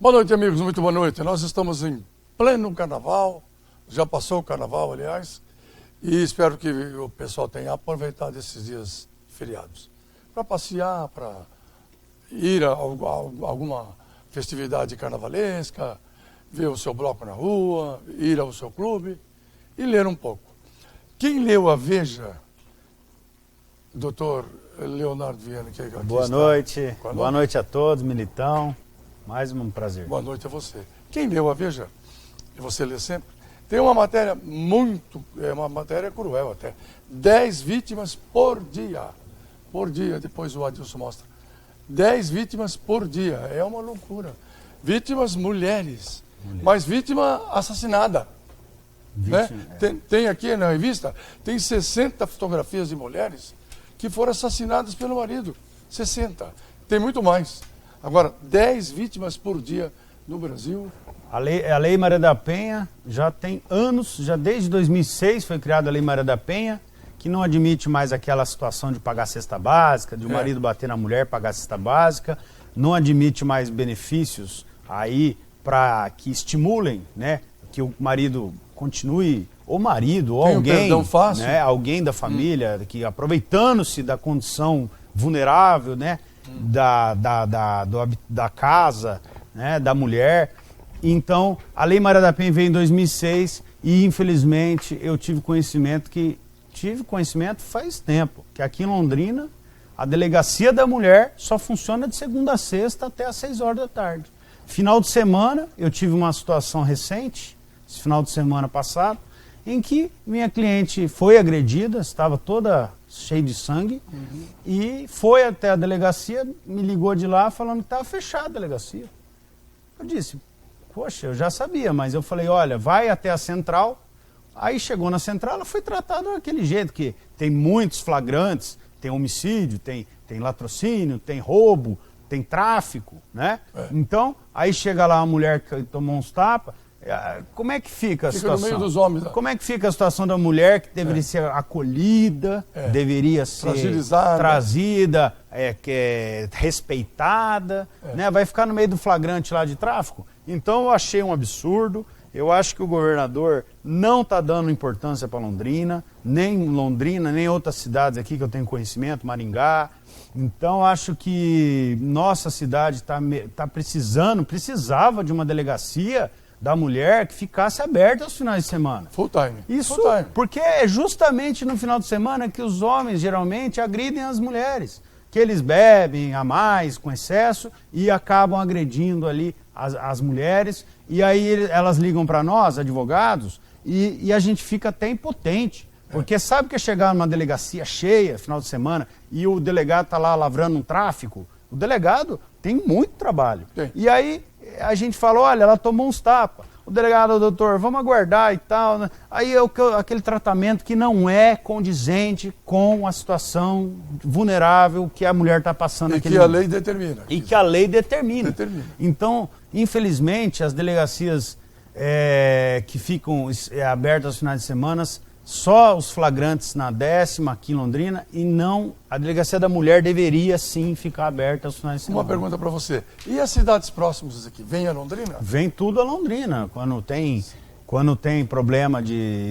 Boa noite, amigos, muito boa noite. Nós estamos em pleno carnaval, já passou o carnaval, aliás, e espero que o pessoal tenha aproveitado esses dias feriados para passear, para ir a alguma festividade carnavalesca, ver o seu bloco na rua, ir ao seu clube e ler um pouco. Quem leu a Veja, doutor Leonardo Viana, que aqui Boa está. noite, boa noite a todos, Militão, mais um prazer. Boa noite a você. Quem leu a Veja, e você lê sempre, tem uma matéria uma matéria cruel até, 10 vítimas por dia, depois o Adilson mostra, 10 vítimas por dia, é uma loucura, vítimas mulheres. Mas vítima assassinada. Né? Tem aqui na revista, tem 60 fotografias de mulheres que foram assassinadas pelo marido. 60. Tem muito mais. Agora, 10 vítimas por dia no Brasil. A Lei Maria da Penha já tem anos, já desde 2006 foi criada a Lei Maria da Penha, que não admite mais aquela situação de pagar cesta básica, de o marido bater na mulher, pagar cesta básica, não admite mais benefícios aí para que estimulem, né, que o marido continue, ou marido, ou alguém, né, alguém da família, que aproveitando-se da condição vulnerável, né, da casa, né, da mulher. Então, a Lei Maria da Penha veio em 2006 e, infelizmente, eu tive conhecimento faz tempo, que aqui em Londrina, a Delegacia da Mulher só funciona de segunda a sexta até às 6 horas da tarde. Final de semana, eu tive uma situação recente, esse final de semana passado, em que minha cliente foi agredida, estava toda cheia de sangue, e foi até a delegacia, me ligou de lá falando que estava fechada a delegacia. Eu disse, poxa, eu já sabia, mas eu falei, olha, vai até a central. Aí chegou na central, ela foi tratada daquele jeito, que tem muitos flagrantes, tem homicídio, tem latrocínio, tem roubo, tem tráfico, né? Então, aí chega lá uma mulher que tomou uns tapas, como é que fica a situação? No meio dos homens. Como é que fica a situação da mulher que deveria ser acolhida, deveria ser trazida, respeitada, né? Vai ficar no meio do flagrante lá de tráfico? Então, eu achei um absurdo. Eu acho que o governador não está dando importância para Londrina, nem outras cidades aqui que eu tenho conhecimento, Maringá. Então, acho que nossa cidade precisava de uma delegacia da mulher que ficasse aberta aos finais de semana. Full time. Isso, full time. Porque é justamente no final de semana que os homens geralmente agridem as mulheres, que eles bebem a mais, com excesso, e acabam agredindo ali as mulheres, e aí elas ligam para nós, advogados, e a gente fica até impotente, porque sabe que é chegar numa delegacia cheia, final de semana, e o delegado está lá lavrando um tráfico, o delegado tem muito trabalho. Tem. E aí a gente fala, olha, ela tomou uns tapas. O delegado, doutor, vamos aguardar e tal, né? Aí é aquele tratamento que não é condizente com a situação vulnerável que a mulher está passando. E que a lei determina. E que a lei determina. Então, infelizmente, as delegacias que ficam abertas aos finais de semana, só os flagrantes na 10ª aqui em Londrina, e não, a Delegacia da Mulher deveria sim ficar aberta aos finais de semana. Uma pergunta para você, e as cidades próximas aqui, vem a Londrina? Vem tudo a Londrina, quando tem problema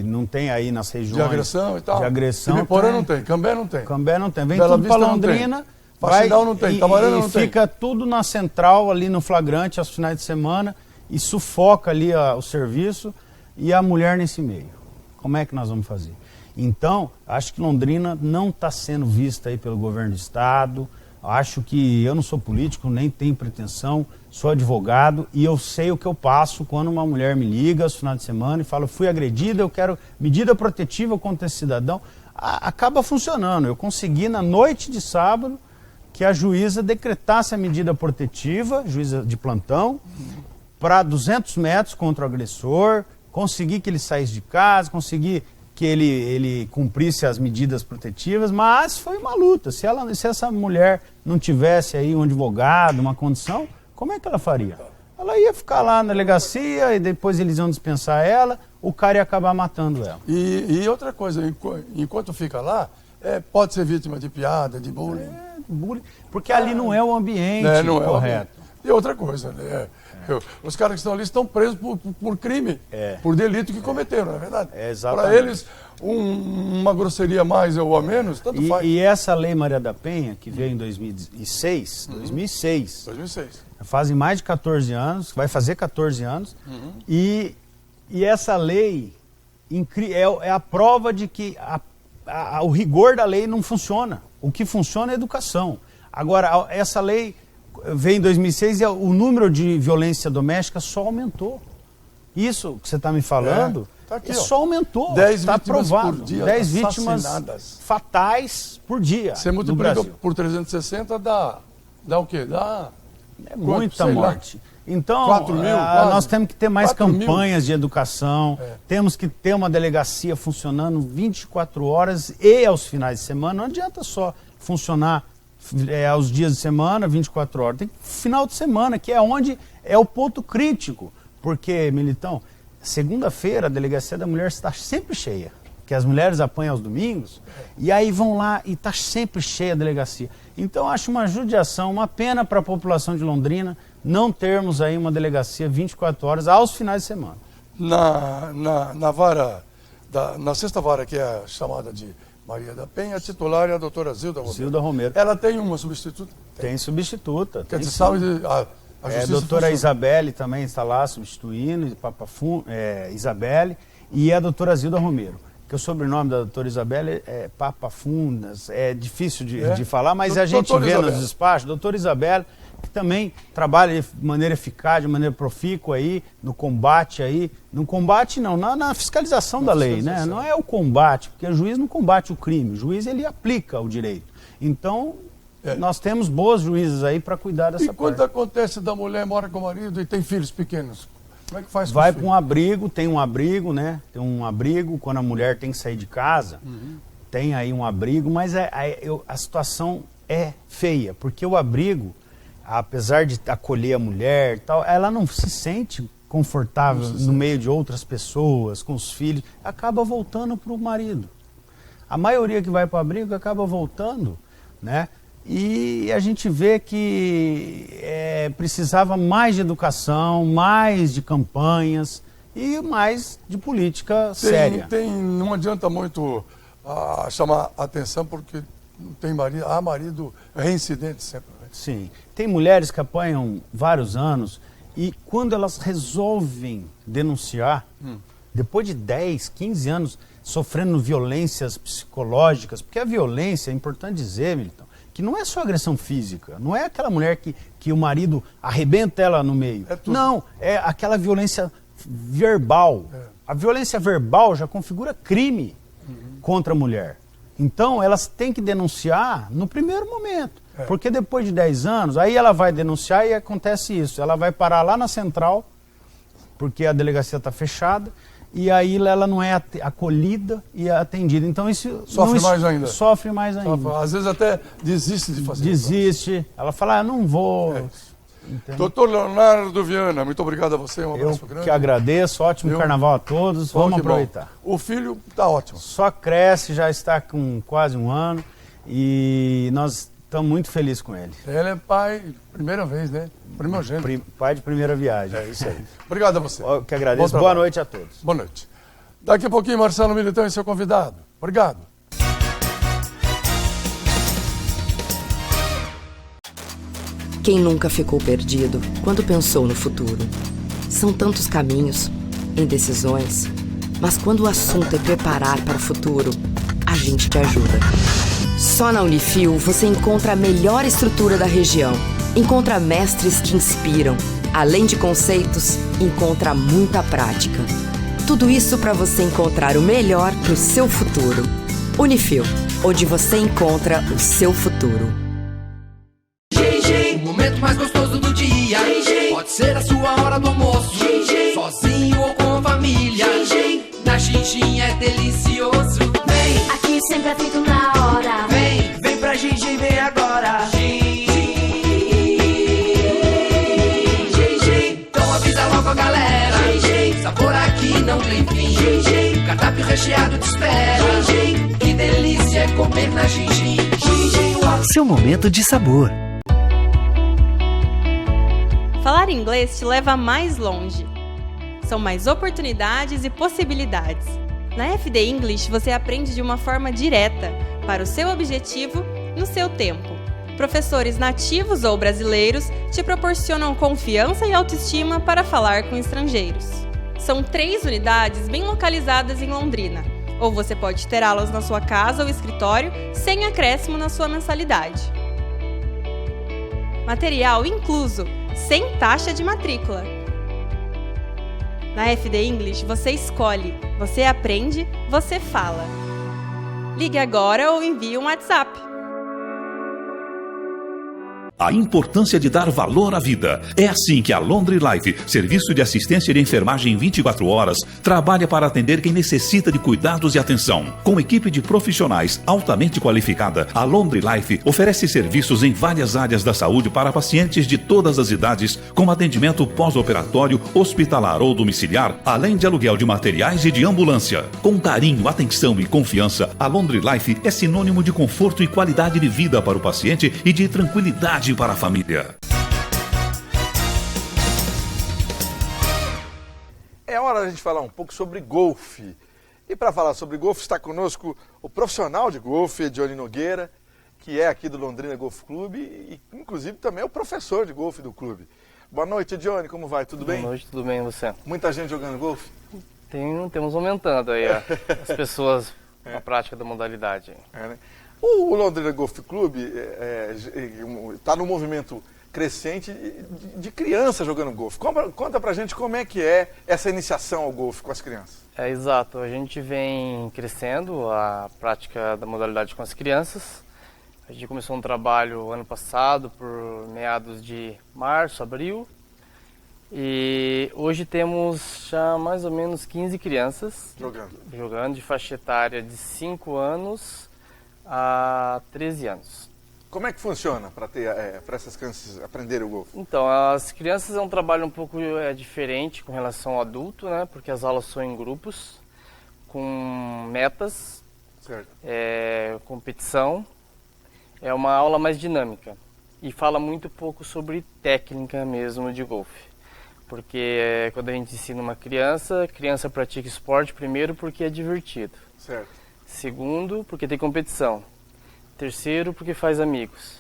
não tem aí nas regiões... De agressão e tal? De agressão. Ibiporã não tem, Cambé não tem. Cambé não tem, vem Bela tudo para Vista Londrina. Faxinal não tem, Tamarana não tem. E fica tudo na central, ali no flagrante, aos finais de semana, e sufoca ali o serviço, e a mulher nesse meio. Como é que nós vamos fazer? Então, acho que Londrina não está sendo vista aí pelo governo do estado. Acho que eu não sou político, nem tenho pretensão, sou advogado e eu sei o que eu passo quando uma mulher me liga aos finais de semana e fala, fui agredida, eu quero medida protetiva contra esse cidadão. Acaba funcionando. Eu consegui na noite de sábado que a juíza decretasse a medida protetiva, juíza de plantão, para 200 metros contra o agressor, consegui que ele saísse de casa, consegui que ele cumprisse as medidas protetivas, mas foi uma luta. Se essa mulher não tivesse aí um advogado, uma condição, como é que ela faria? Ela ia ficar lá na delegacia e depois eles iam dispensar ela, o cara ia acabar matando ela. E outra coisa, enquanto fica lá, pode ser vítima de piada, de bullying. Bullying, porque ali não é o ambiente correto. E outra coisa, né? Os caras que estão ali estão presos por crime, por delito que cometeram, não é verdade? Exatamente. Para eles, uma grosseria a mais ou a menos, tanto faz. E essa Lei Maria da Penha, que veio em 2006, 2006, fazem mais de 14 anos, vai fazer 14 anos, e essa lei é a prova de que o rigor da lei não funciona. O que funciona é a educação. Agora, essa lei veio em 2006 e o número de violência doméstica só aumentou. Isso que você está me falando, tá aqui, só aumentou. 10 está vítimas provado. por dia 10 vítimas fatais por dia. Você no multiplica Brasil. por 360, dá o quê? É muita morte. Então, 4 mil, nós temos que ter mais 4 mil. campanhas de educação, temos que ter uma delegacia funcionando 24 horas e aos finais de semana. Não adianta só funcionar aos dias de semana, 24 horas. Tem final de semana, que é onde é o ponto crítico. Porque, Militão, segunda-feira a delegacia da mulher está sempre cheia. Que as mulheres apanham aos domingos, e aí vão lá e está sempre cheia a delegacia. Então, acho uma judiação, uma pena para a população de Londrina não termos aí uma delegacia 24 horas aos finais de semana. Na vara, na sexta vara, que é a chamada de Maria da Penha, a titular é a doutora Zilda Romero. Zilda Romero. Ela tem uma substituta? Tem substituta. Quer dizer, saúde, a a doutora Isabelle também está lá substituindo, Isabelle, e a doutora Zilda Romero. Que o sobrenome da doutora Isabelle é Papa Fundas, é difícil de falar, mas a gente vê nos despachos, doutora Isabelle, que também trabalha de maneira eficaz, de maneira profícua aí, no combate aí, na fiscalização da lei, né? Não é o combate, porque o juiz não combate o crime, o juiz ele aplica o direito. Então, nós temos boas juízes aí para cuidar dessa parte. E quando acontece da mulher mora com o marido e tem filhos pequenos? Como é que faz? Vai para um abrigo, tem um abrigo, né? Tem um abrigo quando a mulher tem que sair de casa, tem aí um abrigo, mas a situação é feia, porque o abrigo, apesar de acolher a mulher e tal, ela não se sente confortável no meio de outras pessoas, com os filhos, acaba voltando para o marido. A maioria que vai para o abrigo acaba voltando, né? E a gente vê que precisava mais de educação, mais de campanhas e mais de política séria. Não adianta muito chamar atenção, porque há marido reincidente sempre. Né? Sim. Tem mulheres que apanham vários anos e quando elas resolvem denunciar, depois de 10, 15 anos sofrendo violências psicológicas, porque a violência, é importante dizer, Milton, que não é só agressão física, não é aquela mulher que o marido arrebenta ela no meio. Não, é aquela violência verbal. A violência verbal já configura crime contra a mulher. Então, elas têm que denunciar no primeiro momento. Porque depois de 10 anos, aí ela vai denunciar e acontece isso. Ela vai parar lá na central, porque a delegacia está fechada, e aí ela não é acolhida e atendida. Então isso sofre mais ainda. Sofre mais ainda. Às vezes até desiste de fazer isso. Desiste. Ela fala, não vou. Doutor Leonardo Viana, muito obrigado a você. Um abraço grande. Eu que agradeço. Ótimo carnaval a todos. Vamos aproveitar. O filho está ótimo. Só cresce, já está com quase 1 ano e nós estamos muito felizes com ele. Ele é pai, primeira vez, né? Primogênito. Pai de primeira viagem. É isso aí. Obrigado a você. Eu que agradeço. Boa noite a todos. Boa noite. Daqui a pouquinho, Marcelo Militão é seu convidado. Obrigado. Quem nunca ficou perdido quando pensou no futuro? São tantos caminhos, indecisões, mas quando o assunto é preparar para o futuro, a gente te ajuda. Só na Unifil você encontra a melhor estrutura da região. Encontra mestres que inspiram. Além de conceitos, encontra muita prática. Tudo isso para você encontrar o melhor para o seu futuro. Unifil, onde você encontra o seu futuro. O momento mais gostoso do dia. Pode ser a sua hora do almoço, sozinho ou com a família. Na Xinxin é delicioso. Vem, aqui sempre é feito na hora. Vem pra Xinxin, vem agora. Então avisa logo a galera. Sabor aqui não tem fim. Cardápio recheado te espera. Que delícia é comer na Xinxin. Seu momento de sabor. Falar inglês te leva mais longe. São mais oportunidades e possibilidades. Na FD English você aprende de uma forma direta, para o seu objetivo, no seu tempo. Professores nativos ou brasileiros te proporcionam confiança e autoestima para falar com estrangeiros. São 3 unidades bem localizadas em Londrina, ou você pode ter aulas na sua casa ou escritório sem acréscimo na sua mensalidade. Material incluso, sem taxa de matrícula. Na FD English você escolhe, você aprende, você fala. Ligue agora ou envie um WhatsApp. A importância de dar valor à vida. É assim que a Laundry Life, serviço de assistência de enfermagem 24 horas, trabalha para atender quem necessita de cuidados e atenção. Com equipe de profissionais altamente qualificada, a Laundry Life oferece serviços em várias áreas da saúde para pacientes de todas as idades, com atendimento pós-operatório, hospitalar ou domiciliar, além de aluguel de materiais e de ambulância. Com carinho, atenção e confiança, a Laundry Life é sinônimo de conforto e qualidade de vida para o paciente e de tranquilidade para a família. É hora da gente falar um pouco sobre golfe. E para falar sobre golfe está conosco o profissional de golfe, Johnny Nogueira, que é aqui do Londrina Golf Clube e inclusive também é o professor de golfe do clube. Boa noite, Johnny, como vai? Tudo bem? Boa noite, tudo bem, e você? Muita gente jogando golfe? Temos aumentando aí as pessoas na prática da modalidade. Né? O Londrina Golf Clube está num movimento crescente de crianças jogando golfe. Conta pra gente como é que é essa iniciação ao golfe com as crianças. Exato. A gente vem crescendo a prática da modalidade com as crianças. A gente começou um trabalho ano passado, por meados de março, abril. E hoje temos já mais ou menos 15 crianças jogando de faixa etária de 5 anos a 13 anos. Como é que funciona para essas crianças aprenderem o golfe? Então, as crianças é um trabalho um pouco diferente com relação ao adulto, né? Porque as aulas são em grupos, com metas, certo. Competição. É uma aula mais dinâmica e fala muito pouco sobre técnica mesmo de golfe. Porque quando a gente ensina uma criança, a criança pratica esporte primeiro porque é divertido. Certo. Segundo, porque tem competição. Terceiro, porque faz amigos.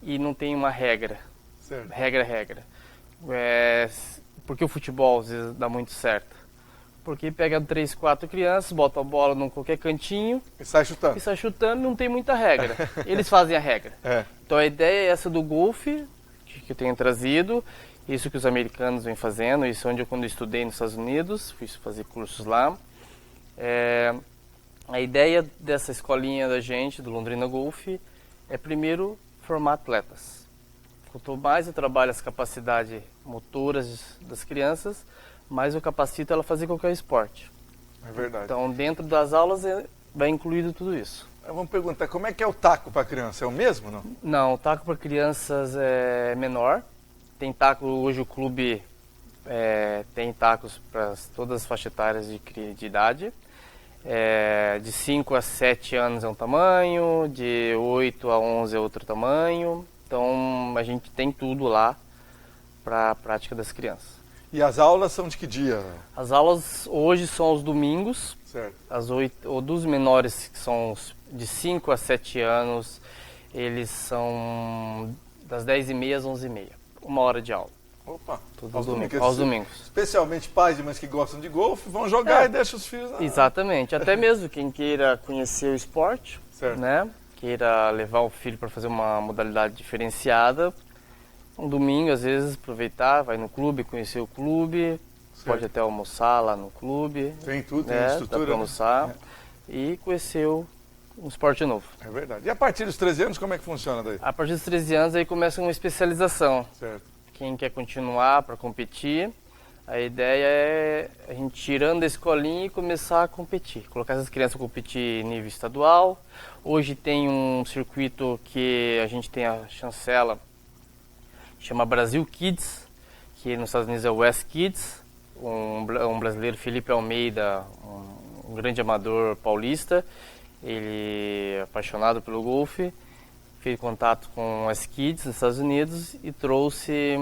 E não tem uma regra. Certo. Regra. Porque o futebol às vezes dá muito certo. Porque pega 3, 4 crianças, bota a bola num qualquer cantinho. E sai chutando. Não tem muita regra. Eles fazem a regra. Então a ideia é essa do golfe, que eu tenho trazido. Isso que os americanos vêm fazendo. Isso onde quando eu estudei nos Estados Unidos, fui fazer cursos lá. A ideia dessa escolinha da gente, do Londrina Golf, é primeiro formar atletas. Quanto mais eu trabalho as capacidades motoras das crianças, mais eu capacito ela a fazer qualquer esporte. É verdade. Então, dentro das aulas, vai incluído tudo isso. Vamos perguntar, como é que é o taco para criança? É o mesmo, não? Não, o taco para crianças é menor. Tem taco, hoje o clube tem tacos para todas as faixas etárias de idade. De 5 a 7 anos é um tamanho, de 8 a 11 é outro tamanho. Então a gente tem tudo lá para a prática das crianças. E as aulas são de que dia? As aulas hoje são aos domingos. Certo. As 8, ou dos menores, que são de 5 a 7 anos, eles são das 10h30 às 11h30. 1 hora de aula. Opa, aos domingos. Especialmente pais e mães que gostam de golfe vão jogar e deixam os filhos lá. Exatamente. Até mesmo quem queira conhecer o esporte, certo, né? Queira levar o filho para fazer uma modalidade diferenciada. Um domingo, às vezes, aproveitar, vai no clube, conhecer o clube, certo, pode até almoçar lá no clube. Tem tudo, né? tem estrutura. Dá para almoçar e conhecer um esporte novo. É verdade. E a partir dos 13 anos, como é que funciona daí? A partir dos 13 anos, aí começa uma especialização. Certo. Quem quer continuar para competir, a ideia é a gente tirando da escolinha e começar a competir. Colocar essas crianças a competir em nível estadual. Hoje tem um circuito que a gente tem a chancela, chama Brasil Kids, que nos Estados Unidos é o West Kids. Um brasileiro, Felipe Almeida, um grande amador paulista. Ele é apaixonado pelo golfe. Fez contato com as Kids nos Estados Unidos e trouxe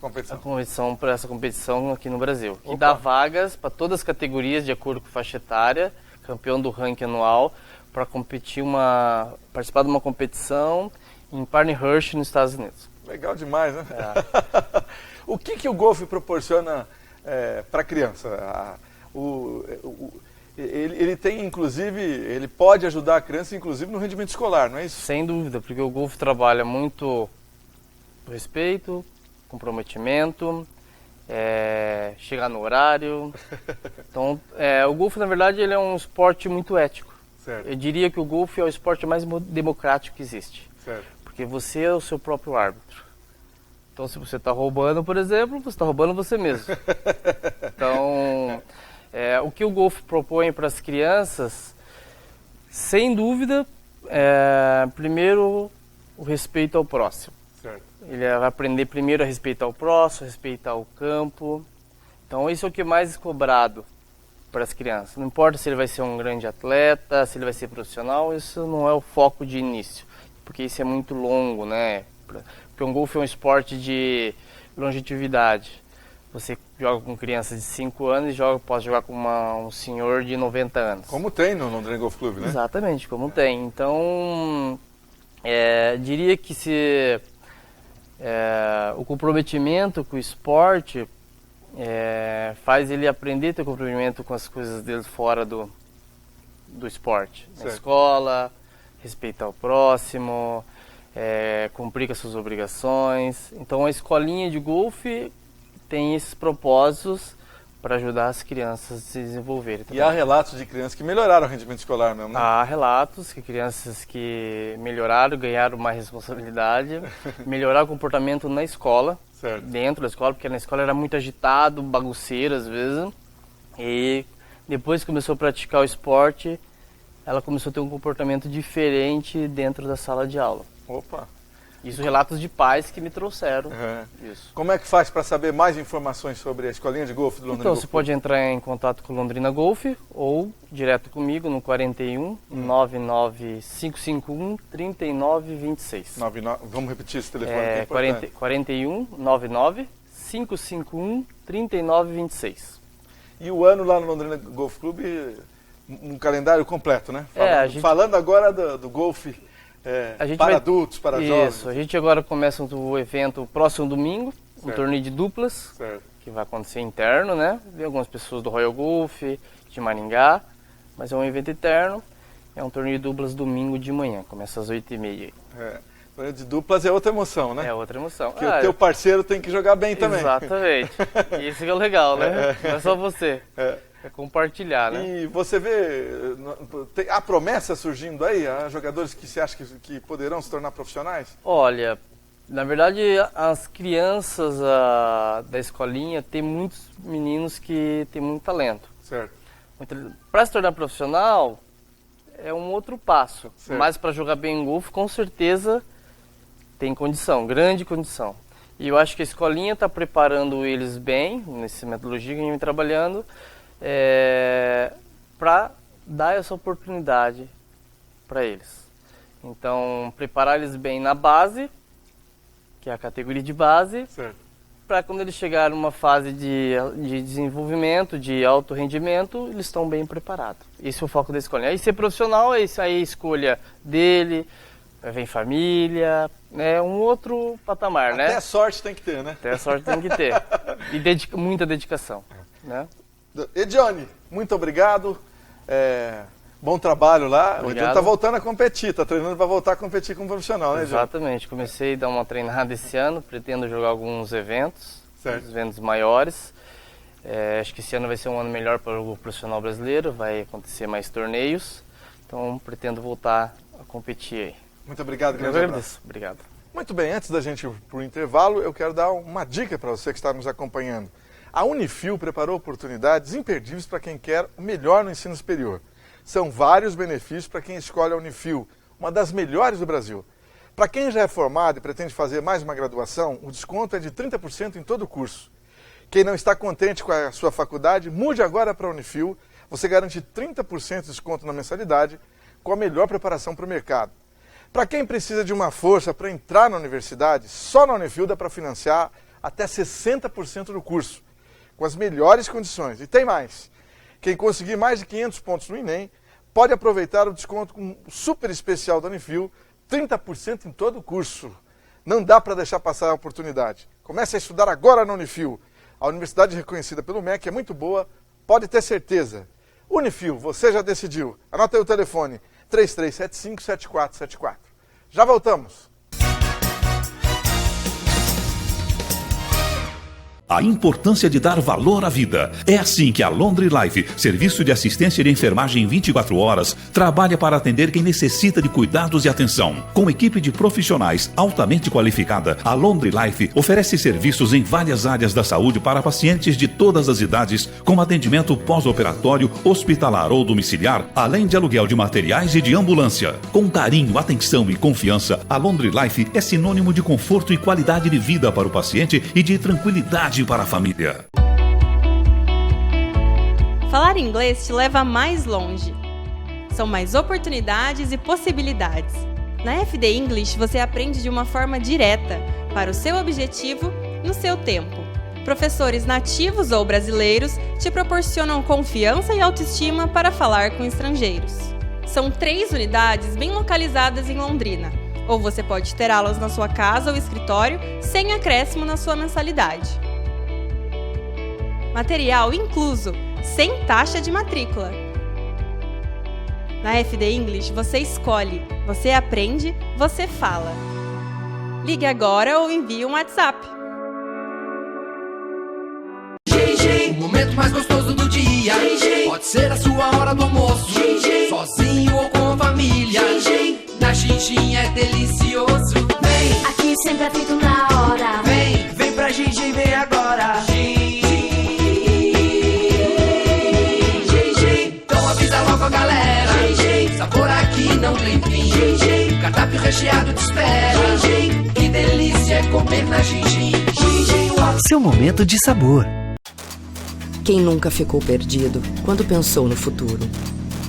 competição para essa competição aqui no Brasil. Que dá vagas para todas as categorias de acordo com faixa etária, campeão do ranking anual, para participar de uma competição em Pinehurst, nos Estados Unidos. Legal demais, né? O que o golfe proporciona para a criança? Ele tem, inclusive, ele pode ajudar a criança, inclusive, no rendimento escolar, não é isso? Sem dúvida, porque o golfe trabalha muito respeito, comprometimento, chegar no horário. Então, o golfe, na verdade, ele é um esporte muito ético. Certo. Eu diria que o golfe é o esporte mais democrático que existe. Certo. Porque você é o seu próprio árbitro. Então, se você está roubando, por exemplo, você está roubando você mesmo. Então, o que o golfe propõe para as crianças, sem dúvida, primeiro, o respeito ao próximo. Certo. Ele vai aprender primeiro a respeitar o próximo, a respeitar o campo. Então, isso é o que é mais cobrado para as crianças. Não importa se ele vai ser um grande atleta, se ele vai ser profissional, isso não é o foco de início, porque isso é muito longo, né? Porque o golfe é um esporte de longevidade. Você joga com criança de 5 anos e pode jogar com um senhor de 90 anos. Como tem no Londrina Golf Club, né? Exatamente, como tem. Então, diria que se o comprometimento com o esporte faz ele aprender a ter comprometimento com as coisas dele fora do esporte. Na escola, respeitar o próximo, cumprir com as suas obrigações. Então a escolinha de golfe tem esses propósitos para ajudar as crianças a se desenvolverem. E há relatos de crianças que melhoraram o rendimento escolar mesmo, né? Há relatos que crianças que melhoraram, ganharam mais responsabilidade, melhoraram o comportamento na escola, certo. Dentro da escola, porque na escola era muito agitado, bagunceiro às vezes. E depois que começou a praticar o esporte, ela começou a ter um comportamento diferente dentro da sala de aula. Opa! Isso relatos de pais que me trouxeram. Isso. Como é que faz para saber mais informações sobre a escolinha de golfe do Londrina Então, Golf você Club? pode entrar em contato com o Londrina Golfe ou direto comigo no 41 99 551 3926. Vamos repetir esse telefone que é importante. 41 99 551 3926. E o ano lá no Londrina Golf Club, um calendário completo, né? Falando agora do golfe adultos, para jovens. Isso, a gente agora começa o evento o próximo domingo, um torneio de duplas, que vai acontecer interno, né? Vem algumas pessoas do Royal Golf, de Maringá, mas é um evento interno, é um torneio de duplas domingo de manhã, começa às 8h30. Torneio de duplas é outra emoção, né? É outra emoção. Porque o teu parceiro tem que jogar bem também. Exatamente, isso que é legal, né? Não é só você. É compartilhar, né? E você vê a promessa surgindo aí, há jogadores que você acha que poderão se tornar profissionais? Olha, na verdade, as crianças da escolinha tem muitos meninos que têm muito talento. Certo. Para se tornar profissional, é um outro passo. Certo. Mas para jogar bem em golfe, com certeza tem condição, grande condição. E eu acho que a escolinha está preparando eles bem, nessa metodologia que a gente vem trabalhando, para dar essa oportunidade para eles. Então, preparar eles bem na base, que é a categoria de base, para quando eles chegarem numa fase de desenvolvimento, de alto rendimento, eles estão bem preparados. Esse é o foco da escolinha. Aí ser profissional, isso aí é a escolha dele, vem família, é um outro patamar, né? Até sorte tem que ter, né? Até sorte tem que ter. E muita dedicação, né? Edione, muito obrigado. Bom trabalho lá. Obrigado. O Edione está voltando a competir, está treinando para voltar a competir como profissional, né, Edione? Exatamente. Comecei a dar uma treinada esse ano, pretendo jogar alguns eventos, certo. Eventos maiores. Acho que esse ano vai ser um ano melhor para o profissional brasileiro, vai acontecer mais torneios, então pretendo voltar a competir aí. Muito obrigado, grande abraço. Obrigado. Muito bem, antes da gente ir para o intervalo, eu quero dar uma dica para você que está nos acompanhando. A Unifil preparou oportunidades imperdíveis para quem quer o melhor no ensino superior. São vários benefícios para quem escolhe a Unifil, uma das melhores do Brasil. Para quem já é formado e pretende fazer mais uma graduação, o desconto é de 30% em todo o curso. Quem não está contente com a sua faculdade, mude agora para a Unifil. Você garante 30% de desconto na mensalidade com a melhor preparação para o mercado. Para quem precisa de uma força para entrar na universidade, só na Unifil dá para financiar até 60% do curso, com as melhores condições. E tem mais. Quem conseguir mais de 500 pontos no Enem pode aproveitar o desconto com o super especial da Unifil, 30% em todo o curso. Não dá para deixar passar a oportunidade. Comece a estudar agora na Unifil. A universidade reconhecida pelo MEC é muito boa, pode ter certeza. Unifil, você já decidiu. Anota aí o telefone, 3375-7474. Já voltamos. A importância de dar valor à vida. É assim que a Londre Life, serviço de assistência de enfermagem 24 horas, trabalha para atender quem necessita de cuidados e atenção. Com equipe de profissionais altamente qualificada, a Londre Life oferece serviços em várias áreas da saúde para pacientes de todas as idades, como atendimento pós-operatório, hospitalar ou domiciliar, além de aluguel de materiais e de ambulância. Com carinho, atenção e confiança, a Londre Life é sinônimo de conforto e qualidade de vida para o paciente e de tranquilidade para a família. Falar inglês te leva mais longe. São mais oportunidades e possibilidades. Na FD English você aprende de uma forma direta, para o seu objetivo, no seu tempo. Professores nativos ou brasileiros te proporcionam confiança e autoestima para falar com estrangeiros. São 3 unidades bem localizadas em Londrina, ou você pode ter aulas na sua casa ou escritório sem acréscimo na sua mensalidade. Material incluso, sem taxa de matrícula. Na FD English você escolhe, você aprende, você fala. Ligue agora ou envie um WhatsApp. O momento mais gostoso do dia. Pode ser a sua hora do almoço, sozinho ou com a família. Na Xinxin é delicioso. Vem, Aqui sempre é feito na hora. vem pra Xinxin, vem agora. Então avisa logo a galera. Sabor aqui não tem fim. Cardápio recheado te espera. Que delícia é comer na Xinxin. Seu momento de sabor. Quem nunca ficou perdido quando pensou no futuro?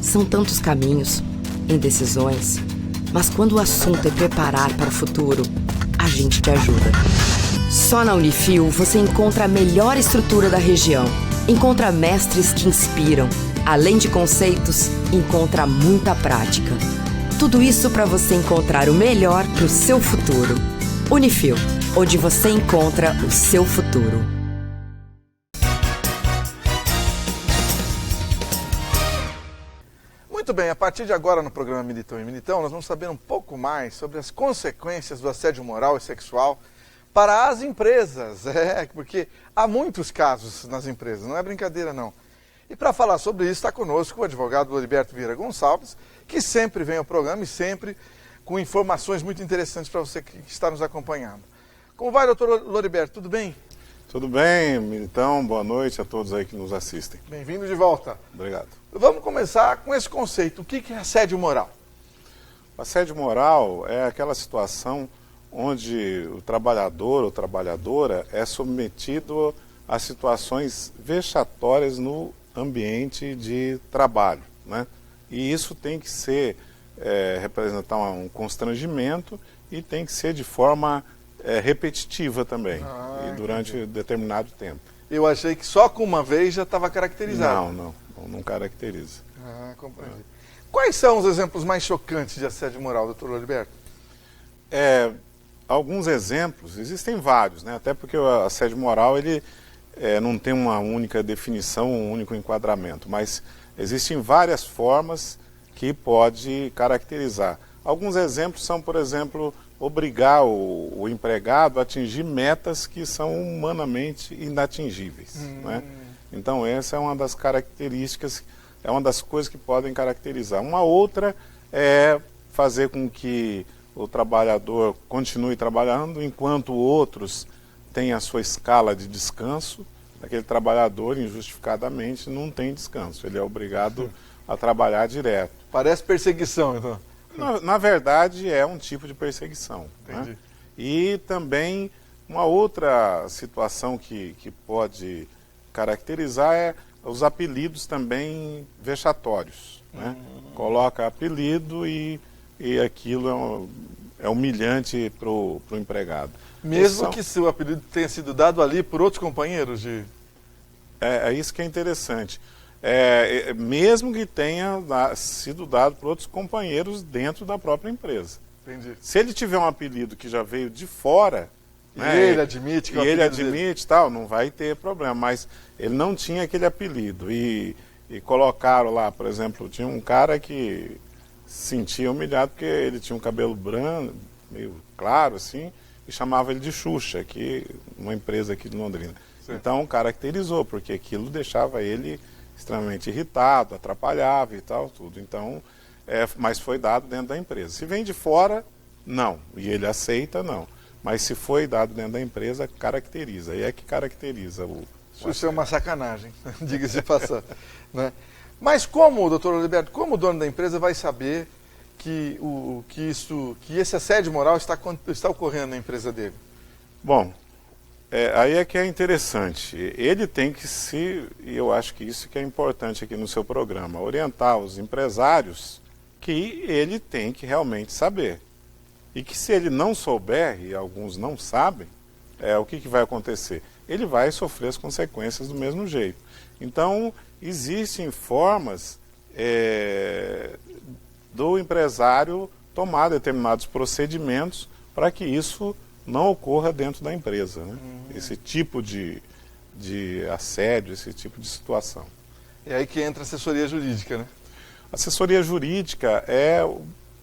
São tantos caminhos, indecisões, mas quando o assunto é preparar para o futuro, a gente te ajuda. Só na Unifil você encontra a melhor estrutura da região. Encontra mestres que inspiram. Além de conceitos, encontra muita prática. Tudo isso para você encontrar o melhor para o seu futuro. Unifil, onde você encontra o seu futuro. Muito bem, a partir de agora no programa Militão e Militão, nós vamos saber um pouco mais sobre as consequências do assédio moral e sexual para as empresas. Porque há muitos casos nas empresas, não é brincadeira não. E para falar sobre isso está conosco o advogado Loriberto Vieira Gonçalves, que sempre vem ao programa e sempre com informações muito interessantes para você que está nos acompanhando. Como vai, doutor Loriberto? Tudo bem? Tudo bem, Militão. Boa noite a todos aí que nos assistem. Bem-vindo de volta. Obrigado. Vamos começar com esse conceito. O que é assédio moral? O assédio moral é aquela situação onde o trabalhador ou trabalhadora é submetido a situações vexatórias no ambiente de trabalho, né? E isso tem que ser, representar um constrangimento e tem que ser de forma repetitiva também, e durante determinado tempo. Eu achei que só com uma vez já estava caracterizado. Não caracteriza. Compreendi. Quais são os exemplos mais chocantes de assédio moral, doutor Loriberto? Alguns exemplos, existem vários, né? Até porque o assédio moral ele não tem uma única definição, um único enquadramento, mas existem várias formas que pode caracterizar. Alguns exemplos são, por exemplo, obrigar o empregado a atingir metas que são humanamente inatingíveis, né? Então essa é uma das características, é uma das coisas que podem caracterizar. Uma outra é fazer com que o trabalhador continue trabalhando enquanto outros têm a sua escala de descanso. Aquele trabalhador, injustificadamente, não tem descanso. Ele é obrigado a trabalhar direto. Parece perseguição, então. Na verdade, é um tipo de perseguição. Entendi. Né? E também uma outra situação que pode caracterizar é os apelidos também vexatórios. Né? Coloca apelido e aquilo é humilhante para o empregado. Mesmo que seu apelido tenha sido dado ali por outros companheiros de... É isso que é interessante. Mesmo que tenha sido dado por outros companheiros dentro da própria empresa. Entendi. Se ele tiver um apelido que já veio de fora... E ele admite que ele admite tal, não vai ter problema, mas ele não tinha aquele apelido. E colocaram lá, por exemplo, tinha um cara que se sentia humilhado porque ele tinha um cabelo branco, meio claro assim, e chamava ele de Xuxa, aqui, uma empresa aqui de Londrina. Sim. Então caracterizou, porque aquilo deixava ele extremamente irritado, atrapalhava e tal, tudo. Então, mas foi dado dentro da empresa. Se vem de fora, não. E ele aceita, não. Mas se foi dado dentro da empresa, caracteriza. E é que caracteriza o... Isso é uma sacanagem, diga-se de passagem. Né? Mas como, doutor Oliberto, como o dono da empresa vai saber que esse assédio moral está ocorrendo na empresa dele? Bom, aí é que é interessante. Ele tem que e eu acho que isso que é importante aqui no seu programa, orientar os empresários que ele tem que realmente saber. E que se ele não souber, e alguns não sabem, o que vai acontecer? Ele vai sofrer as consequências do mesmo jeito. Então, existem formas do empresário tomar determinados procedimentos para que isso não ocorra dentro da empresa, né? Esse tipo de assédio, esse tipo de situação. É aí que entra a assessoria jurídica, né? A assessoria jurídica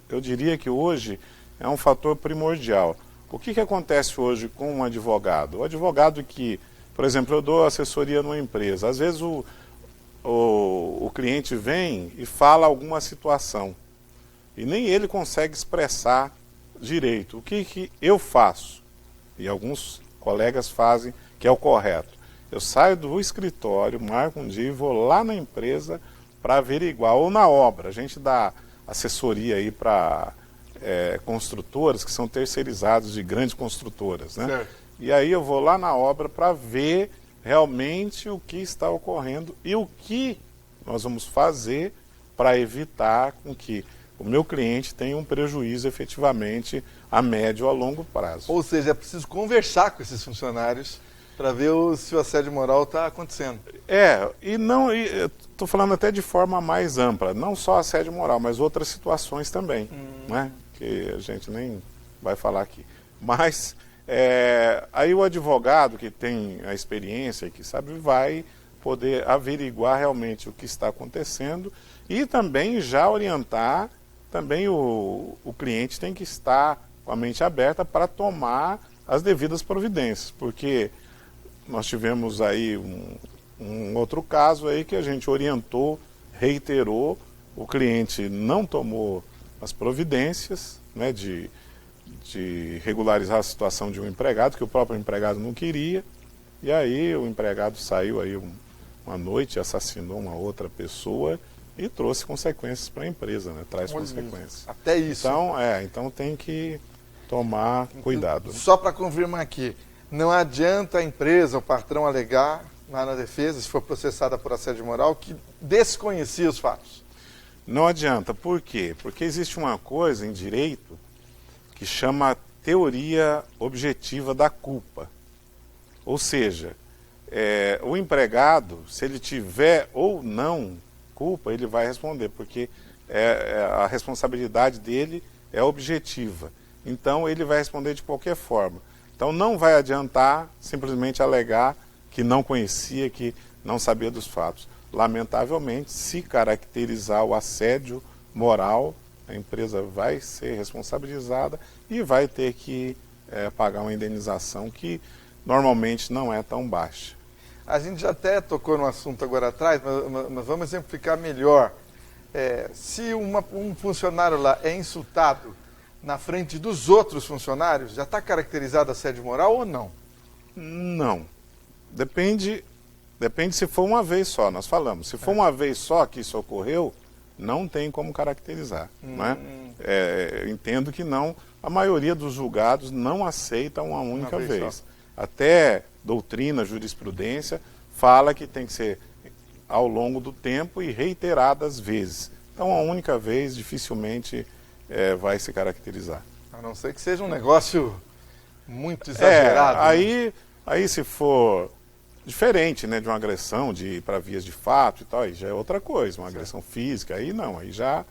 eu diria que hoje é um fator primordial. O que acontece hoje com um advogado? O advogado que, por exemplo, eu dou assessoria numa empresa, às vezes o cliente vem e fala alguma situação e nem ele consegue expressar direito. O que eu faço? E alguns colegas fazem, que é o correto. Eu saio do escritório, marco um dia e vou lá na empresa para averiguar, ou na obra. A gente dá assessoria aí para construtoras que são terceirizados de grandes construtoras, né? Certo. E aí eu vou lá na obra para ver realmente o que está ocorrendo e o que nós vamos fazer para evitar com que o meu cliente tenha um prejuízo efetivamente a médio ou a longo prazo. Ou seja, é preciso conversar com esses funcionários para ver se o assédio moral está acontecendo. Estou falando até de forma mais ampla, não só assédio moral, mas outras situações também, né? Que a gente nem vai falar aqui. Mas aí o advogado que tem a experiência, que sabe, vai poder averiguar realmente o que está acontecendo e também já orientar, também o cliente tem que estar com a mente aberta para tomar as devidas providências, porque nós tivemos aí um outro caso aí que a gente orientou, reiterou, o cliente não tomou as providências, né, de regularizar a situação de um empregado, que o próprio empregado não queria, e aí o empregado saiu aí uma noite, assassinou uma outra pessoa e trouxe consequências para a empresa, né, traz consequências. Até isso. Então tem que tomar cuidado. Só para confirmar aqui, não adianta a empresa, o patrão alegar lá na defesa, se for processada por assédio moral, que desconhecia os fatos. Não adianta. Por quê? Porque existe uma coisa em direito que chama teoria objetiva da culpa. Ou seja, o empregado, se ele tiver ou não culpa, ele vai responder, porque a responsabilidade dele é objetiva. Então ele vai responder de qualquer forma. Então não vai adiantar simplesmente alegar que não conhecia, que não sabia dos fatos. Lamentavelmente, se caracterizar o assédio moral, a empresa vai ser responsabilizada e vai ter que pagar uma indenização que normalmente não é tão baixa. A gente já até tocou no assunto agora atrás, mas vamos exemplificar melhor. Se um funcionário lá é insultado na frente dos outros funcionários, já está caracterizado assédio moral ou não? Não. Depende se for uma vez só, nós falamos. Se for uma vez só que isso ocorreu, não tem como caracterizar. Né? Entendo que não. A maioria dos julgados não aceitam uma única vez. Até doutrina, jurisprudência, fala que tem que ser ao longo do tempo e reiteradas vezes. Então, a única vez dificilmente vai se caracterizar. A não ser que seja um negócio muito exagerado. Aí se for diferente, né, de uma agressão para vias de fato e tal, aí já é outra coisa, uma agressão física, aí não, aí já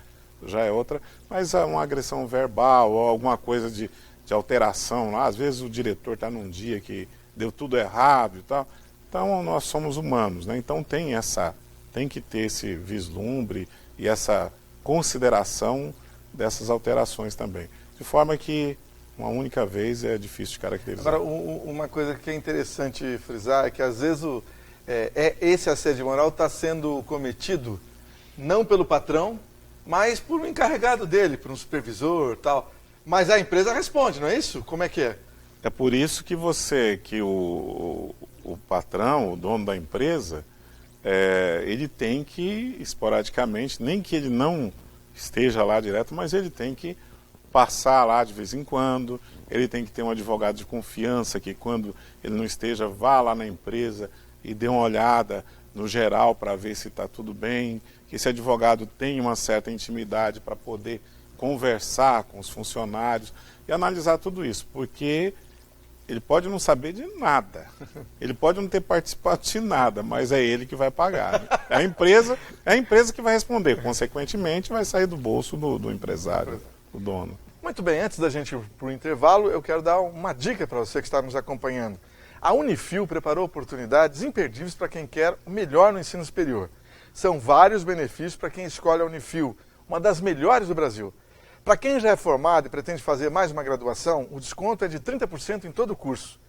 é outra, mas uma agressão verbal ou alguma coisa de alteração lá, às vezes o diretor está num dia que deu tudo errado e tal, então nós somos humanos, né, então tem que ter esse vislumbre e essa consideração dessas alterações também, de forma que uma única vez é difícil de caracterizar. Agora, uma coisa que é interessante frisar é que às vezes esse assédio moral está sendo cometido não pelo patrão, mas por um encarregado dele, por um supervisor e tal. Mas a empresa responde, não é isso? Como é que é? É por isso que o patrão, o dono da empresa, ele tem que, esporadicamente, nem que ele não esteja lá direto, mas ele tem que passar lá de vez em quando, ele tem que ter um advogado de confiança que quando ele não esteja, vá lá na empresa e dê uma olhada no geral para ver se está tudo bem, que esse advogado tenha uma certa intimidade para poder conversar com os funcionários e analisar tudo isso, porque ele pode não saber de nada, ele pode não ter participado de nada, mas é ele que vai pagar. Né? É a empresa que vai responder, consequentemente vai sair do bolso do empresário. O dono. Muito bem, antes da gente ir para o intervalo, eu quero dar uma dica para você que está nos acompanhando. A Unifil preparou oportunidades imperdíveis para quem quer o melhor no ensino superior. São vários benefícios para quem escolhe a Unifil, uma das melhores do Brasil. Para quem já é formado e pretende fazer mais uma graduação, o desconto é de 30% em todo o curso.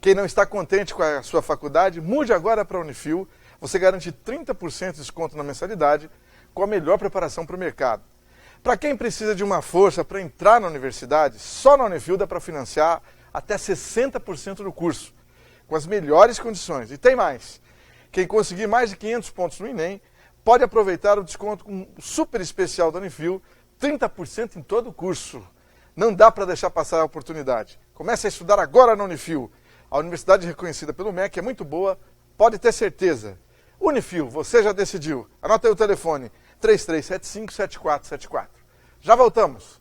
Quem não está contente com a sua faculdade, mude agora para a Unifil. Você garante 30% de desconto na mensalidade com a melhor preparação para o mercado. Para quem precisa de uma força para entrar na universidade, só na Unifil dá para financiar até 60% do curso, com as melhores condições. E tem mais. Quem conseguir mais de 500 pontos no Enem, pode aproveitar o desconto super especial da Unifil, 30% em todo o curso. Não dá para deixar passar a oportunidade. Comece a estudar agora na Unifil. A universidade reconhecida pelo MEC é muito boa, pode ter certeza. Unifil, você já decidiu. Anota aí o telefone. 3375-7474. Já voltamos.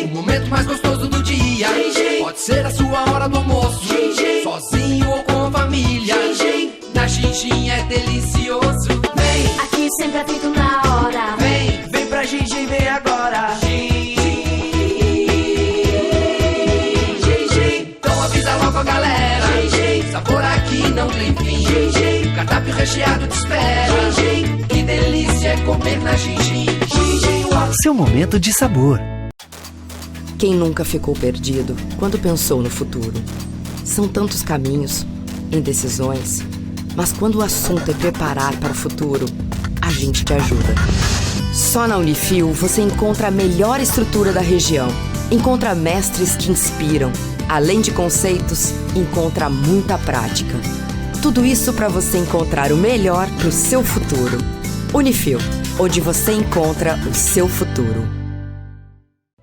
O momento mais gostoso do dia. Pode ser a sua hora do almoço. Sozinho ou com a família. Na Xinxin é delicioso. Vem, Aqui sempre é feito na hora. vem pra Xinxin, vem agora. Então avisa logo a galera. Sabor aqui não tem fim. Cardápio recheado te espera. Que delícia é comer na Xinxin. Seu momento de sabor. Quem nunca ficou perdido quando pensou no futuro? São tantos caminhos, indecisões, mas quando o assunto é preparar para o futuro, a gente te ajuda. Só na Unifil você encontra a melhor estrutura da região. Encontra mestres que inspiram. Além de conceitos, encontra muita prática. Tudo isso para você encontrar o melhor para o seu futuro. Unifil, onde você encontra o seu futuro.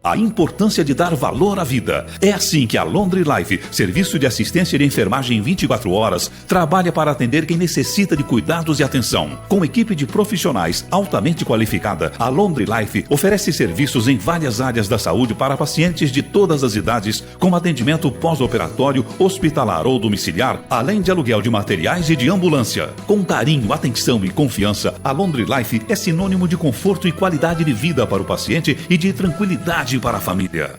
A importância de dar valor à vida. É assim que a Londre Life, serviço de assistência de enfermagem 24 horas, trabalha para atender quem necessita de cuidados e atenção. Com equipe de profissionais altamente qualificada, a Londre Life oferece serviços em várias áreas da saúde para pacientes de todas as idades, com atendimento pós-operatório, hospitalar ou domiciliar, além de aluguel de materiais e de ambulância. Com carinho, atenção e confiança, a Londre Life é sinônimo de conforto e qualidade de vida para o paciente e de tranquilidade para a família.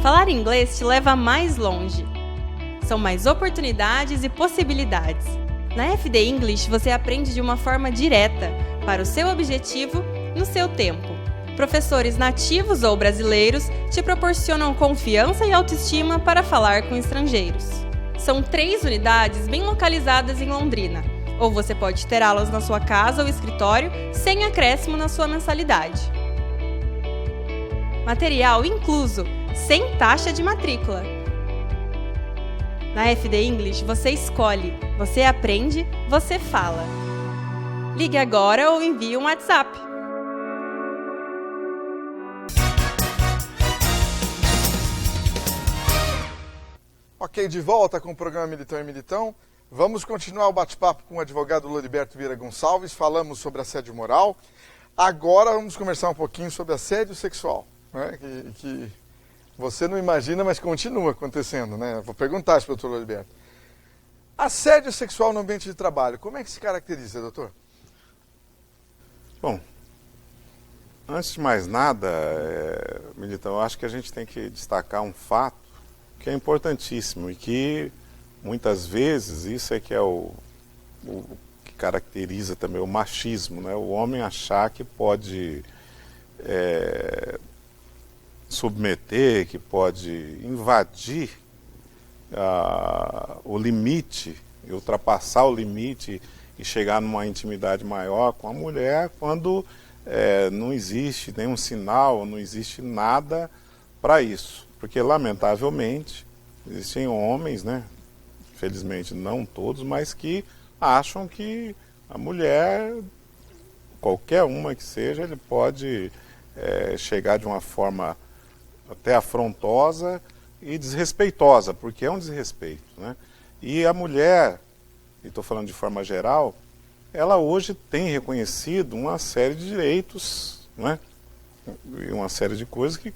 Falar inglês te leva mais longe. São mais oportunidades e possibilidades. Na FD English você aprende de uma forma direta, para o seu objetivo, no seu tempo. Professores nativos ou brasileiros te proporcionam confiança e autoestima para falar com estrangeiros. São 3 unidades bem localizadas em Londrina, ou você pode ter aulas na sua casa ou escritório sem acréscimo na sua mensalidade. Material incluso, sem taxa de matrícula. Na FD English você escolhe, você aprende, você fala. Ligue agora ou envie um WhatsApp. Ok, de volta com o programa Militão e Militão. Vamos continuar o bate-papo com o advogado Loriberto Vieira Gonçalves. Falamos sobre assédio moral. Agora vamos conversar um pouquinho sobre assédio sexual, né? Que você não imagina, mas continua acontecendo, né? Vou perguntar para o doutor Loriberto. Assédio sexual no ambiente de trabalho, como é que se caracteriza, doutor? Bom, antes de mais nada, Militão, eu acho que a gente tem que destacar um fato que é importantíssimo e que muitas vezes isso é que é o que caracteriza também o machismo, né? O homem achar que pode submeter, que pode invadir o limite, ultrapassar o limite e chegar numa intimidade maior com a mulher quando não existe nenhum sinal, não existe nada para isso. Porque, lamentavelmente, existem homens, né? Infelizmente não todos, mas que acham que a mulher, qualquer uma que seja, ele pode chegar de uma forma até afrontosa e desrespeitosa, porque é um desrespeito, né? E a mulher, e estou falando de forma geral, ela hoje tem reconhecido uma série de direitos, né? E uma série de coisas que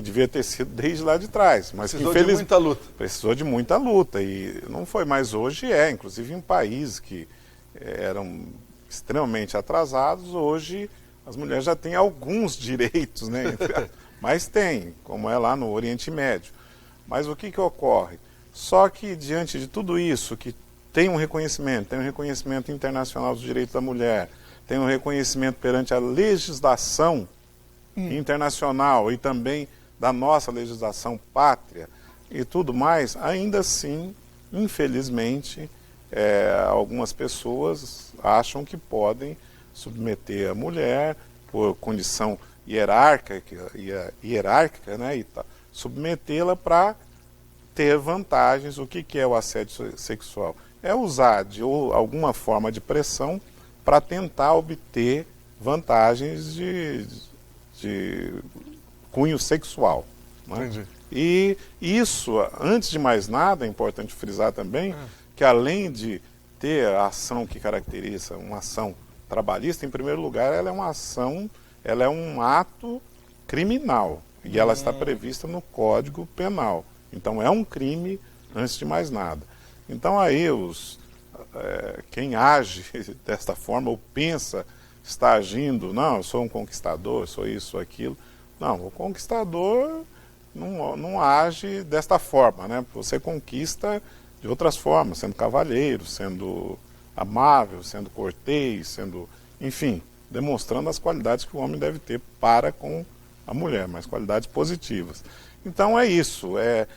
devia ter sido desde lá de trás. Mas precisou de muita luta. Precisou de muita luta, e não foi mais hoje, inclusive em países que eram extremamente atrasados, hoje as mulheres já têm alguns direitos, né? Mas tem, como é lá no Oriente Médio. Mas o que ocorre? Só que diante de tudo isso, que tem um reconhecimento internacional dos direitos da mulher, tem um reconhecimento perante a legislação internacional e também da nossa legislação pátria e tudo mais, ainda assim, infelizmente, algumas pessoas acham que podem submeter a mulher por condição hierárquica, né, e submetê-la para ter vantagens. O que é o assédio sexual? É usar de alguma forma de pressão para tentar obter vantagens de cunho sexual. Né? Entendi. E isso, antes de mais nada, é importante frisar também que além de ter a ação que caracteriza uma ação trabalhista, em primeiro lugar, ela é um ato criminal e ela está prevista no Código Penal. Então é um crime antes de mais nada. Então aí quem age desta forma ou pensa está agindo, não, eu sou um conquistador, sou isso, sou aquilo. Não, o conquistador não age desta forma, né? Você conquista de outras formas, sendo cavalheiro, sendo amável, sendo cortês, enfim, demonstrando as qualidades que o homem deve ter para com a mulher, mas qualidades positivas. Então é isso, é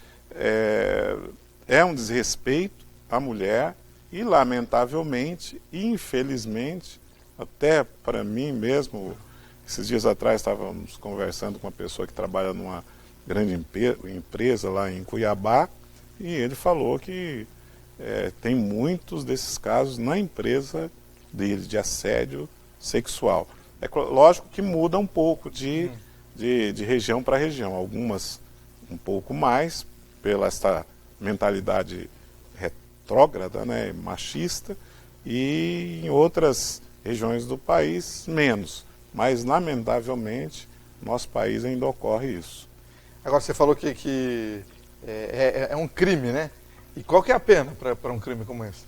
um desrespeito à mulher e, lamentavelmente, infelizmente, até para mim mesmo, esses dias atrás estávamos conversando com uma pessoa que trabalha numa grande empresa lá em Cuiabá, e ele falou que tem muitos desses casos na empresa dele de assédio sexual. É lógico que muda um pouco de região para região, algumas um pouco mais, pela esta mentalidade retrógrada, né, machista, e em outras regiões do país menos. Mas, lamentavelmente, no nosso país ainda ocorre isso. Agora, você falou que é um crime, né? E qual que é a pena para um crime como esse?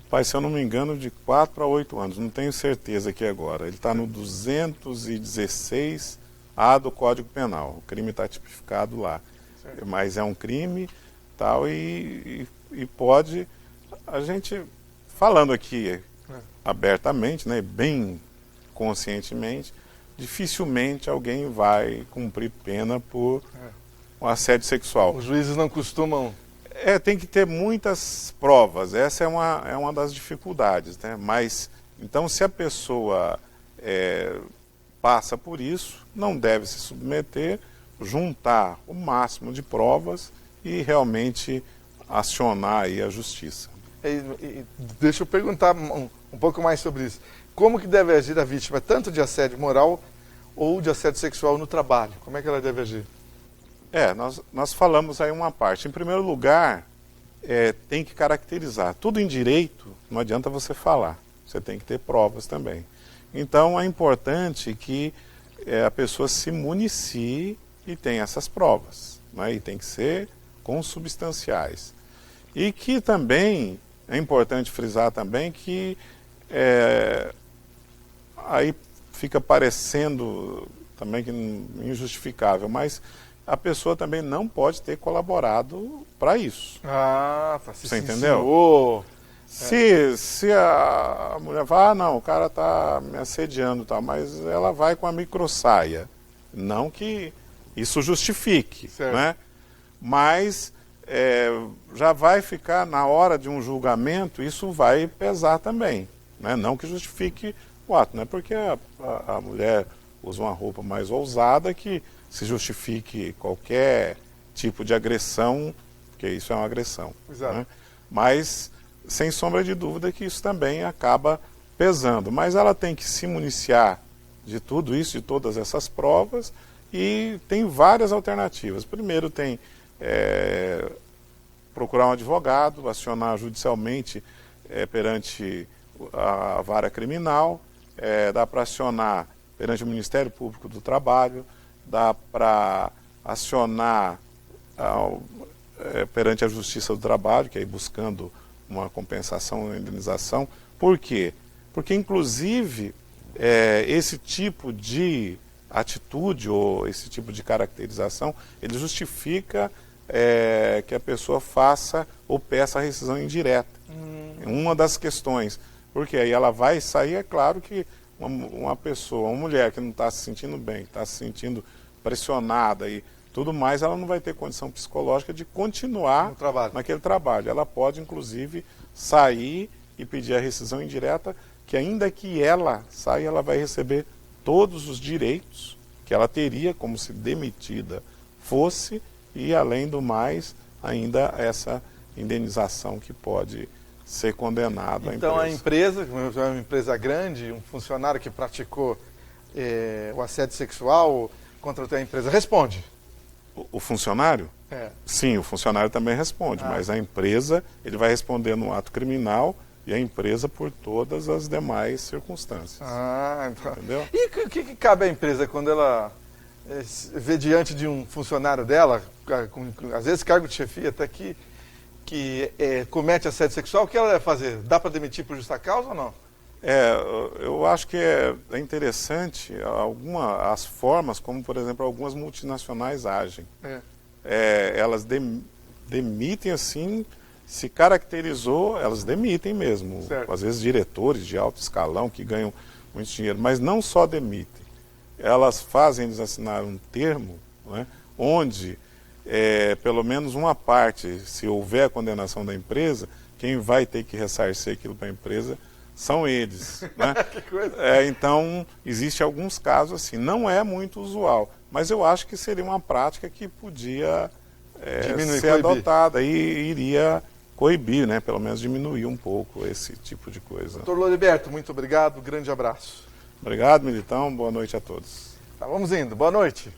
Pai, se eu não me engano, de 4 a 8 anos, não tenho certeza aqui agora. Ele está no 216A do Código Penal. O crime está tipificado lá. Certo. Mas é um crime tal, e pode, a gente, falando aqui abertamente, né, bem conscientemente, dificilmente alguém vai cumprir pena por um assédio sexual. Os juízes não costumam... tem que ter muitas provas, essa é uma das dificuldades, né? Mas, então, se a pessoa passa por isso, não deve se submeter, juntar o máximo de provas e realmente acionar aí a justiça. Deixa eu perguntar um pouco mais sobre isso. Como que deve agir a vítima, tanto de assédio moral ou de assédio sexual no trabalho? Como é que ela deve agir? Nós falamos aí uma parte. Em primeiro lugar, tem que caracterizar. Tudo em direito, não adianta você falar. Você tem que ter provas também. Então é importante que a pessoa se municie e tenha essas provas, né? E tem que ser consubstanciais. E que também, é importante frisar também que aí fica parecendo também que injustificável, mas a pessoa também não pode ter colaborado para isso. Ah, tá. Você entendeu? Se a mulher fala, não, o cara está me assediando, tal, mas ela vai com a microsaia. Não que isso justifique, né? Mas já vai ficar, na hora de um julgamento, isso vai pesar também. Né? Não que justifique o ato, não é porque a mulher usa uma roupa mais ousada que se justifique qualquer tipo de agressão, porque isso é uma agressão. Exato. Né? Mas, sem sombra de dúvida, que isso também acaba pesando. Mas ela tem que se municiar de tudo isso, de todas essas provas, e tem várias alternativas. Primeiro tem procurar um advogado, acionar judicialmente perante a vara criminal, dá para acionar perante o Ministério Público do Trabalho, dá para acionar perante a Justiça do Trabalho, que é buscando uma compensação, uma indenização. Por quê? Porque, inclusive, esse tipo de atitude ou esse tipo de caracterização, ele justifica que a pessoa faça ou peça a rescisão indireta. Uma das questões. Porque aí ela vai sair, é claro que uma pessoa, uma mulher que não está se sentindo bem, que está se sentindo pressionada e tudo mais, ela não vai ter condição psicológica de continuar naquele trabalho. Ela pode, inclusive, sair e pedir a rescisão indireta, que ainda que ela saia, ela vai receber todos os direitos que ela teria como se demitida fosse, e além do mais, ainda essa indenização que pode ser condenado à empresa. Então a empresa, como é uma empresa grande, um funcionário que praticou o assédio sexual contra a empresa, responde? O funcionário? Sim, o funcionário também responde, mas a empresa, ele vai responder no ato criminal e a empresa por todas as demais circunstâncias. Então. Entendeu? E o que cabe à empresa quando ela vê diante de um funcionário dela, às vezes cargo de chefia até que comete assédio sexual, o que ela deve fazer? Dá para demitir por justa causa ou não? Eu acho que é interessante as formas como, por exemplo, algumas multinacionais agem. Elas demitem assim, se caracterizou, elas demitem mesmo. Certo. Às vezes diretores de alto escalão que ganham muito dinheiro, mas não só demitem. Elas fazem eles assinar um termo, né, onde pelo menos uma parte, se houver a condenação da empresa, quem vai ter que ressarcir aquilo para a empresa são eles. Né? Que coisa. Então, existe alguns casos assim. Não é muito usual, mas eu acho que seria uma prática que podia ser adotada e iria coibir, né? Pelo menos diminuir um pouco esse tipo de coisa. Doutor Loriberto, muito obrigado, grande abraço. Obrigado, Militão, boa noite a todos. Vamos indo, boa noite.